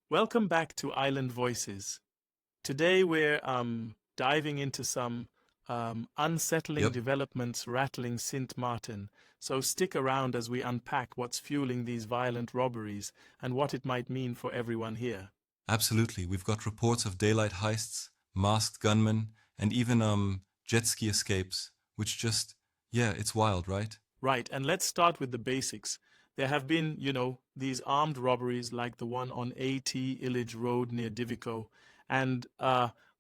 Welcome back to Island Voices. Today we're diving into some unsettling Yep, developments rattling Sint Maarten. So stick around as we unpack what's fueling these violent robberies and what it might mean for everyone here. absolutely. We've got reports of daylight heists, masked gunmen, and even jet ski escapes, which just, yeah, it's wild, right? Right, and let's start with the basics. There have been, these armed robberies like the one on AT Illage Road near Divico and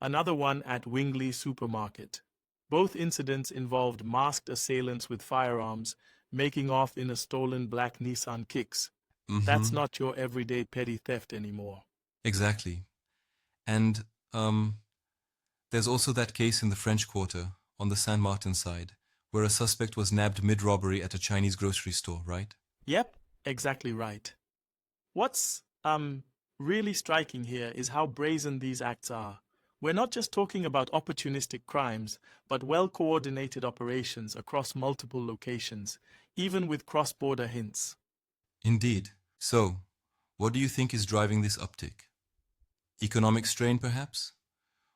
another one at Wingley Supermarket. Both incidents involved masked assailants with firearms making off in a stolen black Nissan Kicks. That's Mm-hmm. not your everyday petty theft anymore. Exactly. And um, there's also that case in the French Quarter, on the Saint Martin side, where a suspect was nabbed mid-robbery at a Chinese grocery store, right? Yep, exactly right. What's really striking here is how brazen these acts are. We're not just talking about opportunistic crimes, but well-coordinated operations across multiple locations, even with cross-border hints. Indeed. So, what do you think is driving this uptick? Economic strain, perhaps?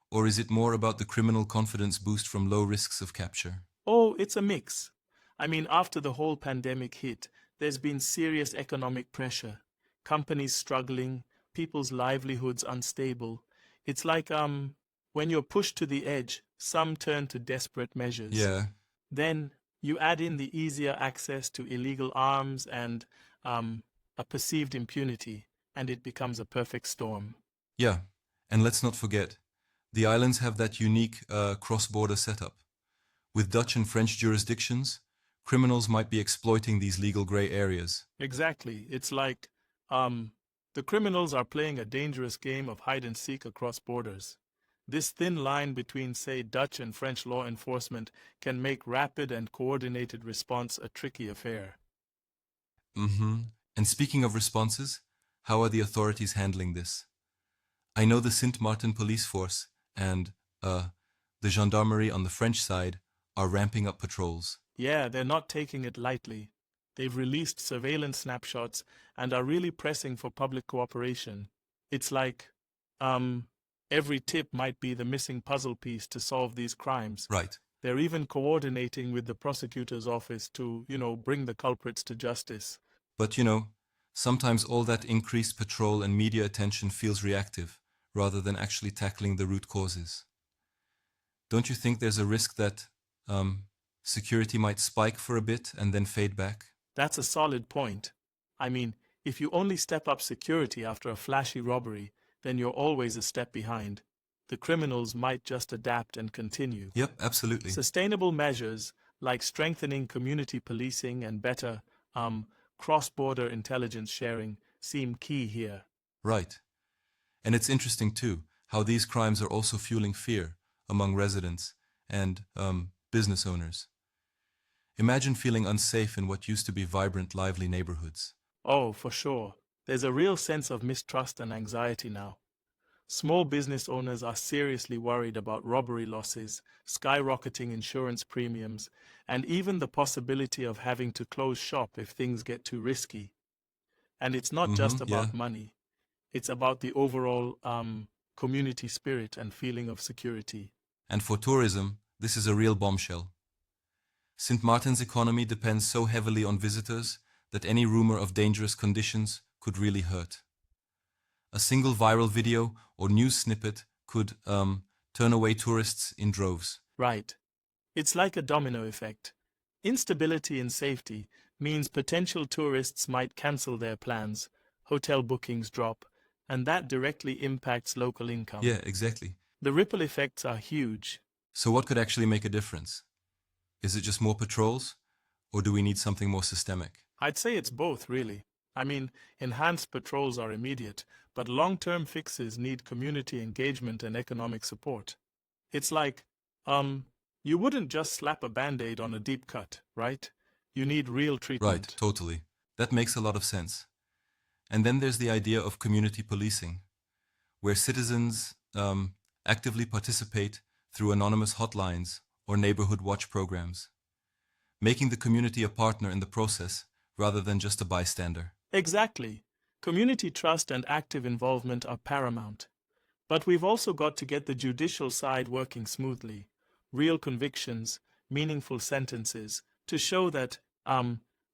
Or is it more about the criminal confidence boost from low risks of capture? Oh, it's a mix. I mean, after the whole pandemic hit, there's been serious economic pressure. Companies struggling, people's livelihoods unstable. It's like when you're pushed to the edge, some turn to desperate measures. Yeah, Then you add in the easier access to illegal arms and um, a perceived impunity, and it becomes a perfect storm. yeah. And let's not forget, the islands have that unique cross-border setup. With Dutch and French jurisdictions, criminals might be exploiting these legal gray areas. Exactly. It's like um, the criminals are playing a dangerous game of hide and seek across borders. This thin line between, say, Dutch and French law enforcement can make rapid and coordinated response a tricky affair. Mm-hmm. And speaking of responses, how are the authorities handling this? I know the Sint Maarten police force and the gendarmerie on the French side are ramping up patrols. Yeah, they're not taking it lightly. They've released surveillance snapshots and are really pressing for public cooperation. It's like, um, every tip might be the missing puzzle piece to solve these crimes. Right. They're even coordinating with the prosecutor's office to, bring the culprits to justice. But sometimes all that increased patrol and media attention feels reactive rather than actually tackling the root causes. Don't you think there's a risk that um, security might spike for a bit and then fade back? That's a solid point. I mean, if you only step up security after a flashy robbery, then you're always a step behind. The criminals might just adapt and continue. Yep, absolutely. Sustainable measures like strengthening community policing and better cross-border intelligence sharing seem key here. Right. And it's interesting too how these crimes are also fueling fear among residents and business owners. Imagine feeling unsafe in what used to be vibrant, lively neighborhoods. Oh, for sure. There's a real sense of mistrust and anxiety now. Small business owners are seriously worried about robbery losses, skyrocketing insurance premiums, and even the possibility of having to close shop if things get too risky. And it's not Mm-hmm, just yeah. about money, it's about the overall community spirit and feeling of security. And for tourism, this is a real bombshell. St. Martin's economy depends so heavily on visitors that any rumor of dangerous conditions could really hurt. A single viral video or news snippet could turn away tourists in droves. Right. It's like a domino effect. Instability in safety means potential tourists might cancel their plans, hotel bookings drop, and that directly impacts local income. Yeah, exactly. The ripple effects are huge. So, what could actually make a difference? Is it just more patrols, or do we need something more systemic? I'd say it's both, really. I mean, enhanced patrols are immediate, but long-term fixes need community engagement and economic support. It's like, um, you wouldn't just slap a band-aid on a deep cut, right? You need real Right, treatment. totally. That makes a lot of sense. And then there's the idea of community policing, where citizens actively participate through anonymous hotlines or neighborhood watch programs, making the community a partner in the process rather than just a bystander. Exactly. Community trust and active involvement are paramount. But we've also got to get the judicial side working smoothly. Real convictions, meaningful sentences, to show that,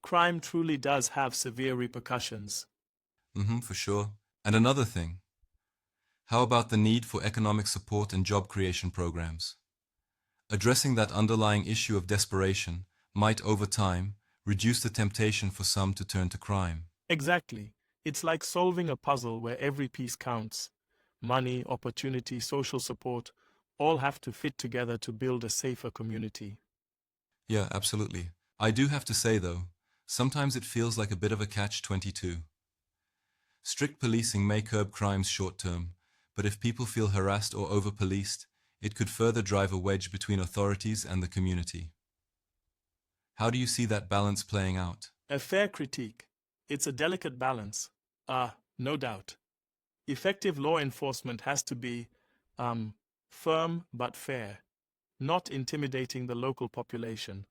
crime truly does have severe repercussions. For sure. And another thing, how about the need for economic support and job creation programs? Addressing that underlying issue of desperation might, over time, reduce the temptation for some to turn to crime. Exactly. It's like solving a puzzle where every piece counts. Money, opportunity, social support, all have to fit together to build a safer community. Yeah, absolutely. I do have to say, though, sometimes it feels like a bit of a catch-22. Strict policing may curb crimes short-term, but if people feel harassed or over-policed, it could further drive a wedge between authorities and the community. How do you see that balance playing out? A fair critique. It's a delicate balance. No doubt. Effective law enforcement has to be, firm but fair, not intimidating the local population.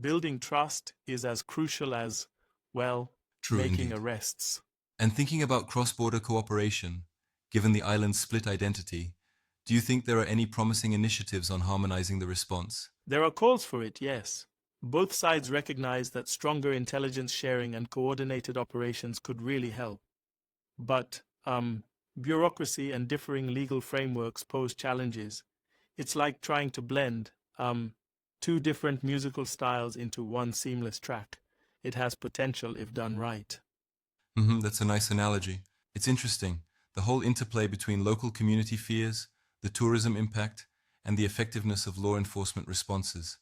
Building trust is as crucial as, well, True making indeed. arrests. And thinking about cross-border cooperation, given the island's split identity, do you think there are any promising initiatives on harmonizing the response? There are calls for it, yes. Both sides recognize that stronger intelligence sharing and coordinated operations could really help. But, bureaucracy and differing legal frameworks pose challenges. It's like trying to blend, two different musical styles into one seamless track. It has potential if done right. That's a nice analogy. It's interesting, the whole interplay between local community fears, the tourism impact, and the effectiveness of law enforcement responses.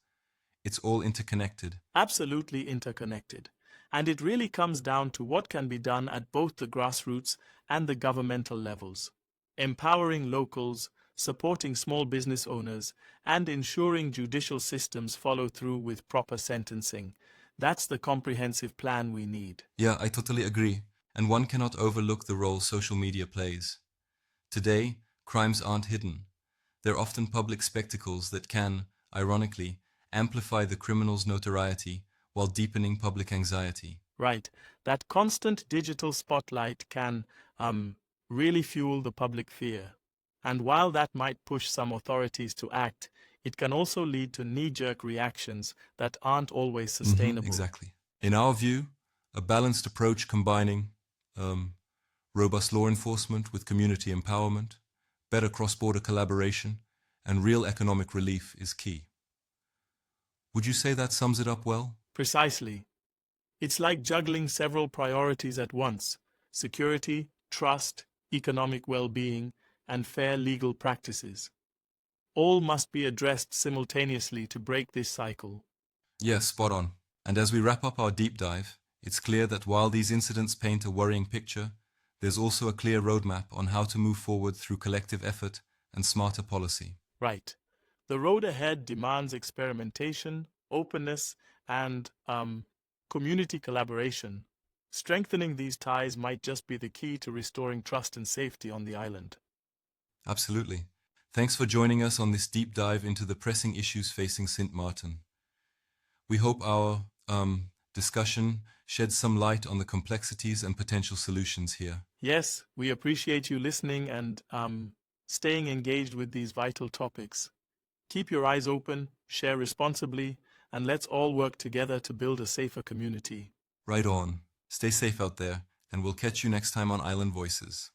It's all interconnected. Absolutely interconnected. And it really comes down to what can be done at both the grassroots and the governmental levels. Empowering locals, supporting small business owners, and ensuring judicial systems follow through with proper sentencing. That's the comprehensive plan we need. Yeah, I totally agree. And one cannot overlook the role social media plays. Today, crimes aren't hidden. They're often public spectacles that can, ironically, amplify the criminal's notoriety while deepening public anxiety. Right. That constant digital spotlight can, really fuel the public fear. And while that might push some authorities to act, it can also lead to knee-jerk reactions that aren't always sustainable. Exactly. In our view, a balanced approach combining robust law enforcement with community empowerment, better cross-border collaboration, and real economic relief is key. Would you say that sums it up well? Precisely. It's like juggling several priorities at once: security, trust, economic well-being, and fair legal practices. All must be addressed simultaneously to break this cycle. Yes, spot on. And as we wrap up our deep dive, it's clear that while these incidents paint a worrying picture, there's also a clear roadmap on how to move forward through collective effort and smarter policy. Right. The road ahead demands experimentation, openness, and, community collaboration. Strengthening these ties might just be the key to restoring trust and safety on the island. Absolutely. Thanks for joining us on this deep dive into the pressing issues facing Sint Maarten. We hope our discussion sheds some light on the complexities and potential solutions here. Yes, we appreciate you listening and, staying engaged with these vital topics. Keep your eyes open, share responsibly, and let's all work together to build a safer community. Right on. Stay safe out there, and we'll catch you next time on Island Voices.